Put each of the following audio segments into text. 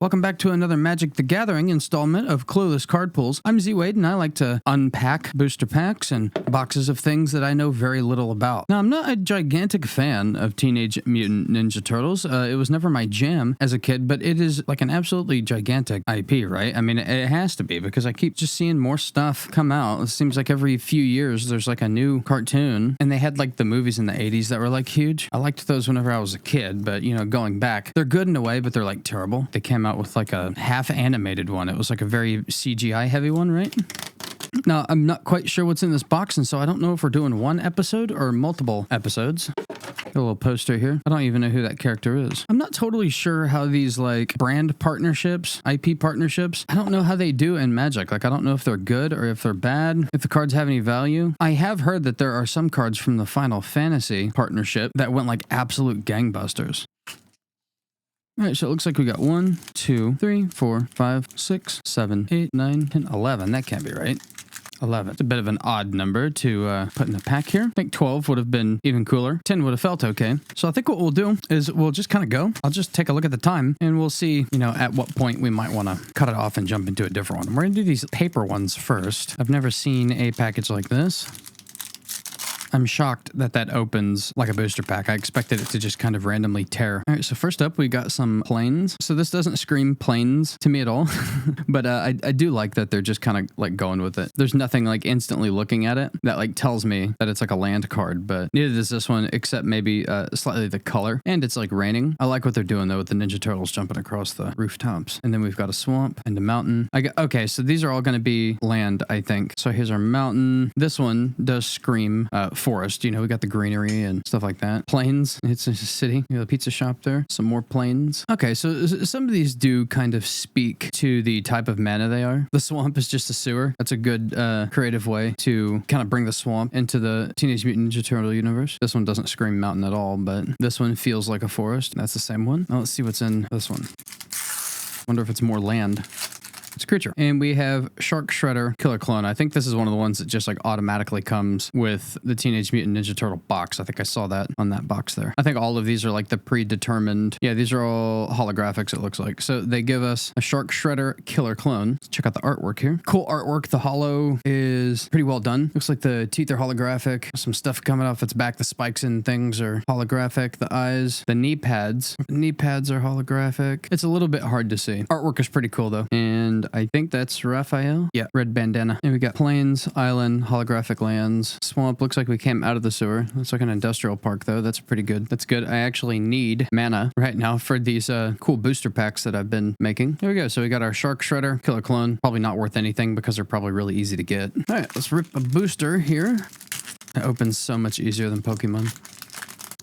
Welcome back to another Magic the Gathering installment of Clueless Card Pools. I'm ZWade and I like to unpack booster packs and boxes of things that I know very little about. Now, I'm not a gigantic fan of Teenage Mutant Ninja Turtles. It was never my jam as a kid, but it is like an absolutely gigantic IP, right? I mean, it has to be because I keep just seeing more stuff come out. It seems like every few years there's like a new cartoon, and they had like the movies in the 80s that were like huge. I liked those whenever I was a kid, but you know, going back, they're good in a way, but they're like terrible. They came out with like a half animated one. It was like a very CGI heavy one, right? Now, I'm not quite sure what's in this box, and so I don't know if we're doing one episode or multiple episodes. Got a little poster here. I don't even know who that character is. I'm not totally sure how these like brand partnerships, IP partnerships, I don't know how they do in Magic. Like, I don't know if they're good or if they're bad, if the cards have any value. I have heard that there are some cards from the Final Fantasy partnership that went like absolute gangbusters. All right, so it looks like we got 1, 2, 3, 4, 5, 6, 7, 8, 9, 10, 11. That can't be right. 11. It's a bit of an odd number to put in the pack here. I think 12 would have been even cooler. 10 would have felt okay. So I think what we'll do is we'll just kind of go. I'll just take a look at the time and we'll see, you know, at what point we might want to cut it off and jump into a different one. We're going to do these paper ones first. I've never seen a package like this. I'm shocked that that opens like a booster pack. I expected it to just kind of randomly tear. All right, so first up, we got some planes. So this doesn't scream planes to me at all, but I do like that they're just kind of like going with it. There's nothing like instantly looking at it that like tells me that it's like a land card, but neither does this one, except maybe slightly the color. And it's like raining. I like what they're doing though with the Ninja Turtles jumping across the rooftops. And then we've got a swamp and a mountain. Okay, so these are all going to be land, I think. So here's our mountain. This one does scream forest. You know, we got the greenery and stuff like that. Plains. It's a city. You know, the pizza shop there. Some more plains. Okay, so some of these do kind of speak to the type of mana they are. The swamp is just a sewer. That's a good creative way to kind of bring the swamp into the Teenage Mutant Ninja Turtle universe. This one doesn't scream mountain at all, but this one feels like a forest. That's the same one. Now let's see what's in this one. Wonder if it's more land. It's a creature. And we have Shark Shredder Killer Clone. I think this is one of the ones that just like automatically comes with the Teenage Mutant Ninja Turtle box. I think I saw that on that box there. I think all of these are like the predetermined. Yeah, these are all holographics, it looks like. So they give us a Shark Shredder Killer Clone. Let's check out the artwork here. Cool artwork. The holo is pretty well done. Looks like the teeth are holographic. Some stuff coming off its back. The spikes and things are holographic. The eyes, the knee pads. The knee pads are holographic. It's a little bit hard to see. Artwork is pretty cool though. And I think that's Raphael. Yeah, red bandana. And we got plains, island, holographic lands, swamp. Looks like we came out of the sewer. Looks like an industrial park though. That's pretty good. That's good. I actually need mana right now for these cool booster packs that I've been making. There we go. So we got our Shark Shredder Killer Clone. Probably not worth anything because they're probably really easy to get. All right, let's rip a booster here. It opens so much easier than Pokemon.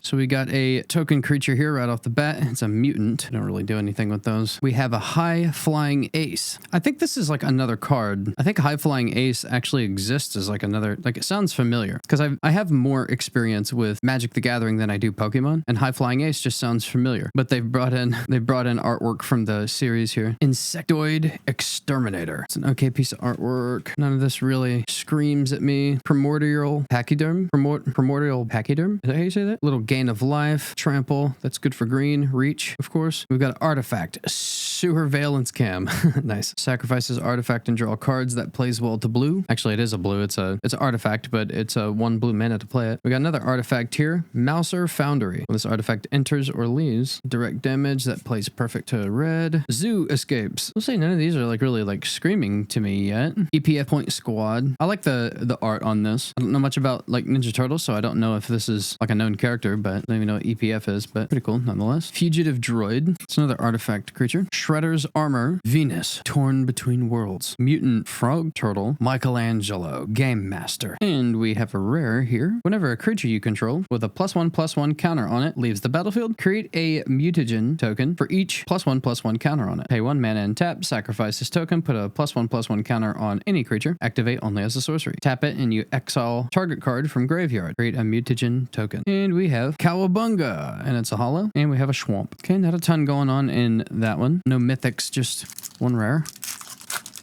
So we got a token creature here right off the bat. It's a mutant. Don't really do anything with those. We have a high flying ace. I think this is like another card. I think high flying ace actually exists as like another, like it sounds familiar because I have more experience with Magic the Gathering than I do Pokemon, and high flying ace just sounds familiar. But they've brought in artwork from the series here. Insectoid Exterminator. It's an okay piece of artwork. None of this really screams at me. Primordial Pachyderm. Primordial Pachyderm. Is that how you say that? Little gain of life, trample, that's good for green, reach, of course. We've got artifact, surveillance cam. Nice. Sacrifices artifact and draw cards. That plays well to blue. Actually, it is a blue. It's an artifact, but it's a 1 blue mana to play it. We got another artifact here, Mouser Foundry. When this artifact enters or leaves, direct damage, that plays perfect to red. Zoo escapes. I'll say none of these are like really like screaming to me yet. EPF point squad. I like the art on this. I don't know much about like Ninja Turtles, so I don't know if this is like a known character, but I don't even know what EPF is, but pretty cool nonetheless. Fugitive Droid. It's another artifact creature. Shredder's Armor. Venus. Torn Between Worlds. Mutant Frog Turtle. Michelangelo. Game Master. And we have a rare here. Whenever a creature you control with a +1/+1 counter on it leaves the battlefield, create a mutagen token for each +1/+1 counter on it. Pay 1 mana and tap. Sacrifice this token. Put a +1/+1 counter on any creature. Activate only as a sorcery. Tap it and you exile target card from graveyard. Create a mutagen token. And we have Cowabunga, and it's a holo, and we have a swamp. Okay, not a ton going on in that one. No mythics, just one rare.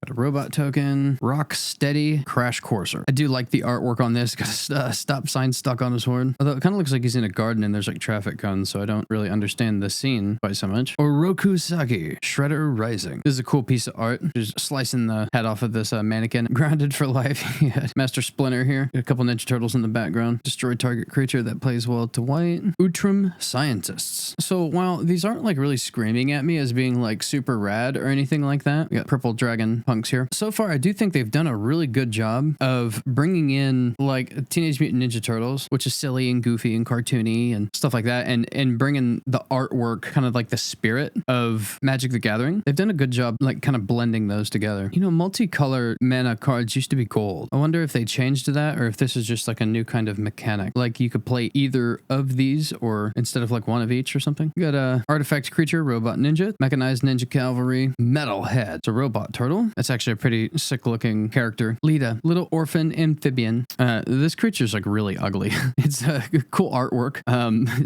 Got a robot token. Rock Steady Crash Courser. I do like the artwork on this. Got a stop sign stuck on his horn. Although it kind of looks like he's in a garden and there's like traffic cones, so I don't really understand the scene quite so much. Oroku Saki, Shredder Rising. This is a cool piece of art. Just slicing the head off of this mannequin. Grounded for life. Yeah. Master Splinter here. Got a couple Ninja Turtles in the background. Destroy target creature that plays well to white. Utrum Scientists. So while these aren't like really screaming at me as being like super rad or anything like that, we got purple dragon punks here. So far, I do think they've done a really good job of bringing in like Teenage Mutant Ninja Turtles, which is silly and goofy and cartoony and stuff like that, and bringing the artwork, kind of like the spirit of Magic the Gathering. They've done a good job like kind of blending those together. You know, multicolor mana cards used to be gold. I wonder if they changed to that or if this is just like a new kind of mechanic. Like you could play either of these or instead of like one of each or something. We got a artifact creature, robot ninja, mechanized ninja cavalry, metalhead. It's a robot turtle. That's actually a pretty sick looking character. Lita, little orphan amphibian. This creature's like really ugly. It's a cool artwork.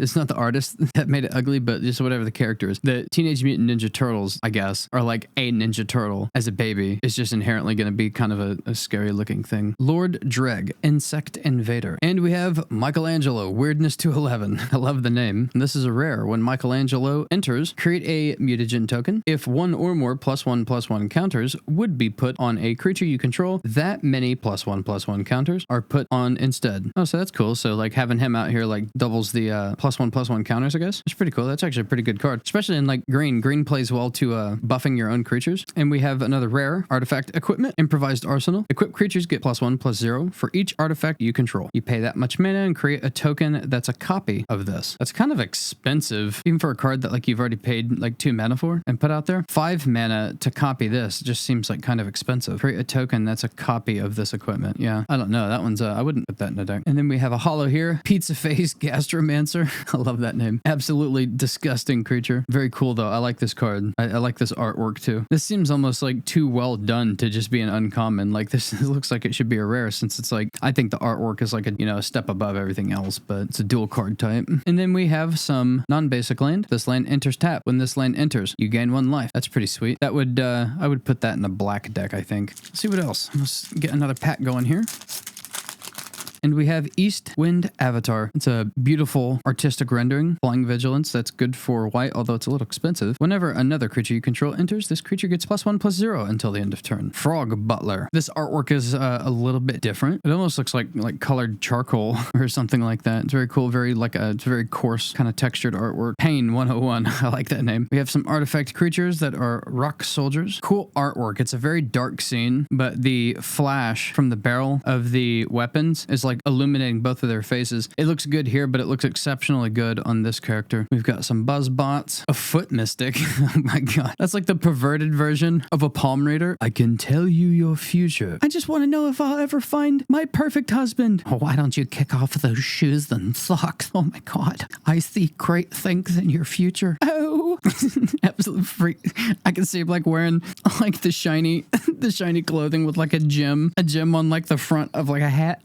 It's not the artist that made it ugly, but just whatever the character is. The Teenage Mutant Ninja Turtles, I guess, are like a Ninja Turtle as a baby. It's just inherently going to be kind of a scary looking thing. Lord Dreg, Insect Invader. And we have Michelangelo, Weirdness to 11. I love the name. And this is a rare. When Michelangelo enters, create a mutagen token. If one or more +1/+1 counters would be put on a creature you control, that many +1/+1 counters are put on instead. Oh, so that's cool. So like having him out here like doubles the +1/+1 counters, I guess. It's pretty cool. That's actually a pretty good card, especially in like green. Green plays well to buffing your own creatures. And we have another rare artifact equipment, improvised arsenal. Equipped creatures get +1/+0 for each artifact you control. You pay that much mana and create a token that's a copy of this. That's kind of expensive, even for a card that like you've already paid like 2 mana for and put out there. 5 mana to copy this just seems like kind of expensive. Create a token that's a copy of this equipment. Yeah, I don't know. That one's I wouldn't put that in a deck. And then we have a hollow here, Pizza Face Gastromancer. I love that name. Absolutely disgusting creature. Very cool though. I like this card. I like this artwork too. This seems almost like too well done to just be an uncommon. Like this looks like it should be a rare, since it's like, I think the artwork is like a, you know, a step above everything else, but it's a dual card type. And then we have some non-basic land. This land enters tap. When this land enters, you gain 1 life. That's pretty sweet. That would I would put that in a black deck, I think. Let's see what else. Let's get another pack going here. And we have East Wind Avatar. It's a beautiful artistic rendering. Flying Vigilance, that's good for white, although it's a little expensive. Whenever another creature you control enters, this creature gets +1/+0 until the end of turn. Frog Butler. This artwork is a little bit different. It almost looks like colored charcoal or something like that. It's very cool, very like it's very coarse, kind of textured artwork. Pain 101. I like that name. We have some artifact creatures that are rock soldiers. Cool artwork. It's a very dark scene, but the flash from the barrel of the weapons is like illuminating both of their faces. It looks good here, but it looks exceptionally good on this character. We've got some buzz bots, a foot mystic. Oh my god. That's like the perverted version of a palm reader. I can tell you your future. I just want to know if I'll ever find my perfect husband. Oh, why don't you kick off those shoes and socks? Oh my god. I see great things in your future. Oh, absolute freak. I can see him like wearing like the shiny clothing with like a gem on like the front of like a hat.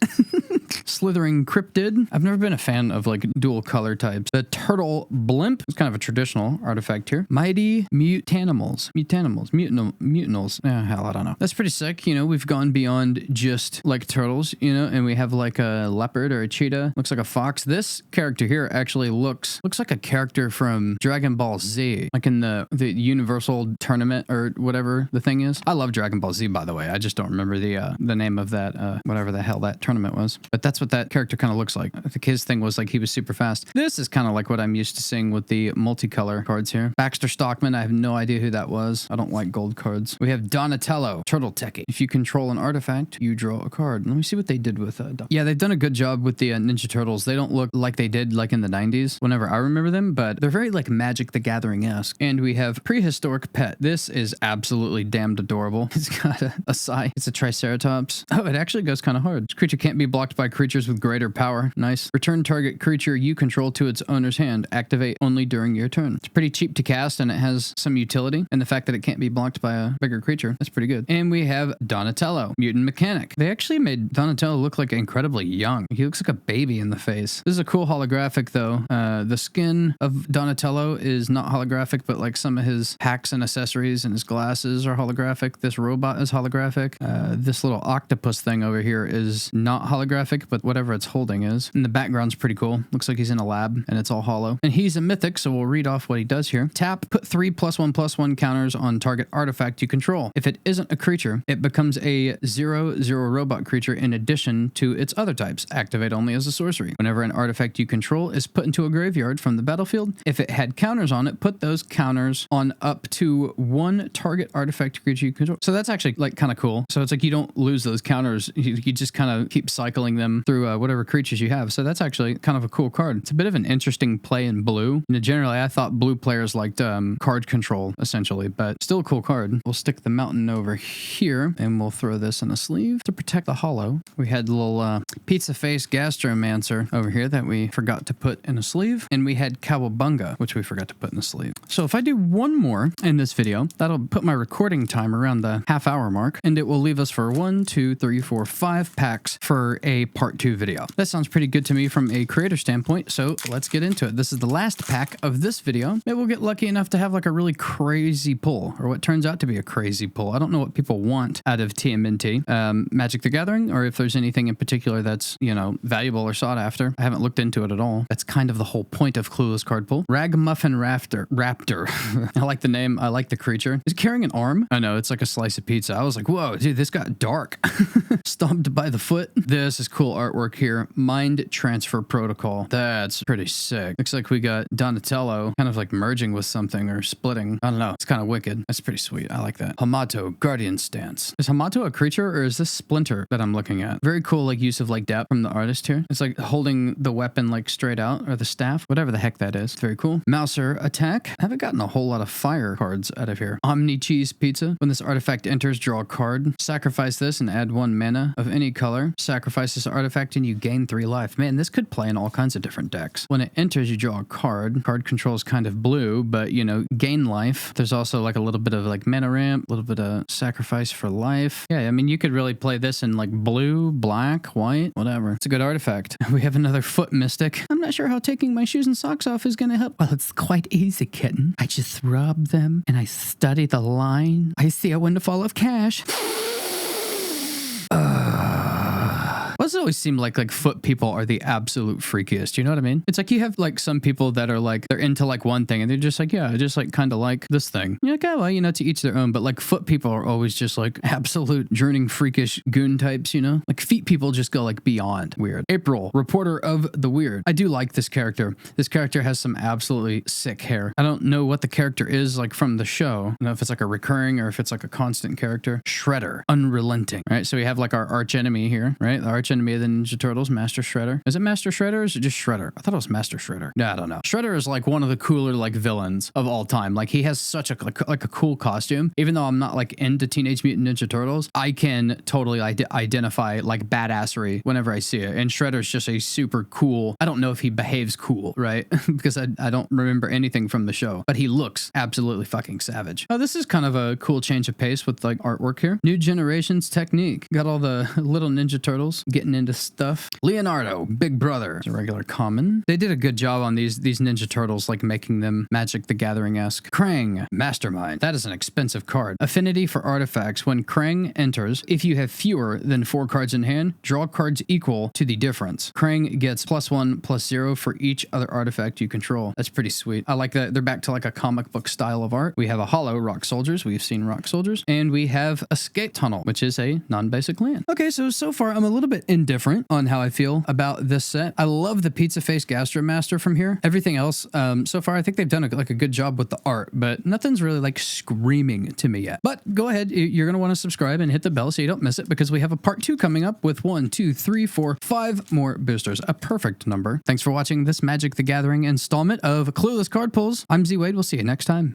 Slithering Cryptid. I've never been a fan of like dual color types. The Turtle Blimp is kind of a traditional artifact here. Mighty Mutanimals. Mutinals. Hell, I don't know. That's pretty sick. You know, we've gone beyond just like turtles, you know, and we have like a leopard or a cheetah. Looks like a fox. This character here actually looks like a character from Dragon Ball Z, like in the Universal Tournament or whatever the thing is. I love Dragon Ball Z, by the way. I just don't remember the name of that, whatever the hell that tournament was. But that's what that character kind of looks like. I think his thing was like he was super fast. This is kind of like what I'm used to seeing with the multicolor cards here. Baxter Stockman, I have no idea who that was. I don't like gold cards. We have Donatello, Turtle Techie. If you control an artifact, you draw a card. Let me see what they did with yeah, they've done a good job with the Ninja Turtles. They don't look like they did like in the 90s whenever I remember them, but they're very like Magic the Gathering-esque. And we have Prehistoric Pet. This is absolutely damned adorable. It's got a sigh. It's a Triceratops. Oh, it actually goes kind of hard. This creature can't be blocked by by creatures with greater power. Nice. Return target creature you control to its owner's hand. Activate only during your turn. It's pretty cheap to cast and it has some utility. And the fact that it can't be blocked by a bigger creature, that's pretty good. And we have Donatello, Mutant Mechanic. They actually made Donatello look like incredibly young. He looks like a baby in the face. This is a cool holographic though. The skin of Donatello is not holographic, but like some of his hacks and accessories and his glasses are holographic. This robot is holographic. This little octopus thing over here is not holographic, but whatever it's holding is. And the background's pretty cool. Looks like he's in a lab and it's all hollow. And he's a mythic, so we'll read off what he does here. Tap, put 3 +1/+1 counters on target artifact you control. If it isn't a creature, it becomes a 0/0 robot creature in addition to its other types. Activate only as a sorcery. Whenever an artifact you control is put into a graveyard from the battlefield, if it had counters on it, put those counters on up to 1 target artifact creature you control. So that's actually like kind of cool. So it's like you don't lose those counters. You just kind of keep cycling them through whatever creatures you have. So that's actually kind of a cool card. It's a bit of an interesting play in blue. You know, generally, I thought blue players liked card control, essentially, but still a cool card. We'll stick the mountain over here, and we'll throw this in a sleeve to protect the hollow. We had the little pizza face gastromancer over here that we forgot to put in a sleeve, and we had Cowabunga, which we forgot to put in a sleeve. So if I do one more in this video, that'll put my recording time around the half-hour mark, and it will leave us for 1, 2, 3, 4, 5 packs for a part 2 video. That sounds pretty good to me from a creator standpoint, so let's get into it. This is the last pack of this video. Maybe we'll get lucky enough to have like a really crazy pull, or what turns out to be a crazy pull. I don't know what people want out of TMNT, Magic the Gathering, or if there's anything in particular that's, you know, valuable or sought after. I haven't looked into it at all. That's kind of the whole point of Clueless Card Pull. Ragamuffin Raptor. I like the name. I like the creature. Is it carrying an arm? I know, it's like a slice of pizza. I was like, whoa, dude, this got dark. Stomped by the foot. This is cool artwork here. Mind Transfer Protocol. That's pretty sick. Looks like we got Donatello kind of like merging with something or splitting. I don't know. It's kind of wicked. That's pretty sweet. I like that. Hamato, Guardian Stance. Is Hamato a creature or is this Splinter that I'm looking at? Very cool like use of like depth from the artist here. It's like holding the weapon like straight out, or the staff, whatever the heck that is. It's very cool. Mouser Attack. I haven't gotten a whole lot of fire cards out of here. Omni Cheese Pizza. When this artifact enters, draw a card. Sacrifice this and add 1 mana of any color. Sacrifice this artifact and you gain 3 life. Man, this could play in all kinds of different decks. When it enters, you draw a card. Card control is kind of blue, but you know, gain life. There's also like a little bit of like mana ramp, a little bit of sacrifice for life. Yeah, I mean, you could really play this in like blue, black, white, whatever. It's a good artifact. We have another Foot Mystic. I'm not sure how taking my shoes and socks off is going to help. Well, it's quite easy, kitten. I just rub them and I study the line. I see a windfall of cash. Why does it always seem like foot people are the absolute freakiest? You know what I mean? It's like you have like some people that are like, they're into like one thing and they're just like, yeah, I just like kind of like this thing. You're like, oh, well, you know, to each their own. But like foot people are always just like absolute drooning freakish goon types, you know? Like feet people just go like beyond weird. April, Reporter of the Weird. I do like this character. This character has some absolutely sick hair. I don't know what the character is like from the show. I don't know if it's like a recurring or if it's like a constant character. Shredder, Unrelenting. Right? So we have like our arch enemy here, right? The arch enemy of the Ninja Turtles, Master Shredder. Is it Master Shredder or is it just Shredder? I thought it was Master Shredder. Yeah, I don't know. Shredder is like one of the cooler like villains of all time. Like he has such a like a cool costume. Even though I'm not like into Teenage Mutant Ninja Turtles, I can totally identify like badassery whenever I see it. And Shredder's just a super cool. I don't know if he behaves cool, right? Because I don't remember anything from the show, but he looks absolutely fucking savage. Oh, this is kind of a cool change of pace with like artwork here. New Generations Technique. Got all the little Ninja Turtles getting into stuff. Leonardo, Big Brother. It's a regular common. They did a good job on these Ninja Turtles, like making them Magic the Gathering-esque. Krang, Mastermind. That is an expensive card. Affinity for artifacts. When Krang enters, if you have fewer than 4 cards in hand, draw cards equal to the difference. Krang gets +1/+0 for each other artifact you control. That's pretty sweet. I like that. They're back to like a comic book style of art. We have a hollow Rock Soldiers. We've seen Rock Soldiers. And we have Escape Tunnel, which is a non-basic land. Okay, so far I'm a little bit indifferent on how I feel about this set. I love the Pizza Face Gastromaster from here. Everything else, so far, I think they've done a good job with the art, but nothing's really like screaming to me yet. But go ahead, you're going to want to subscribe and hit the bell so you don't miss it, because we have a part 2 coming up with 1, 2, 3, 4, 5 more boosters. A perfect number. Thanks for watching this Magic the Gathering installment of Clueless Card Pulls. I'm ZWade. We'll see you next time.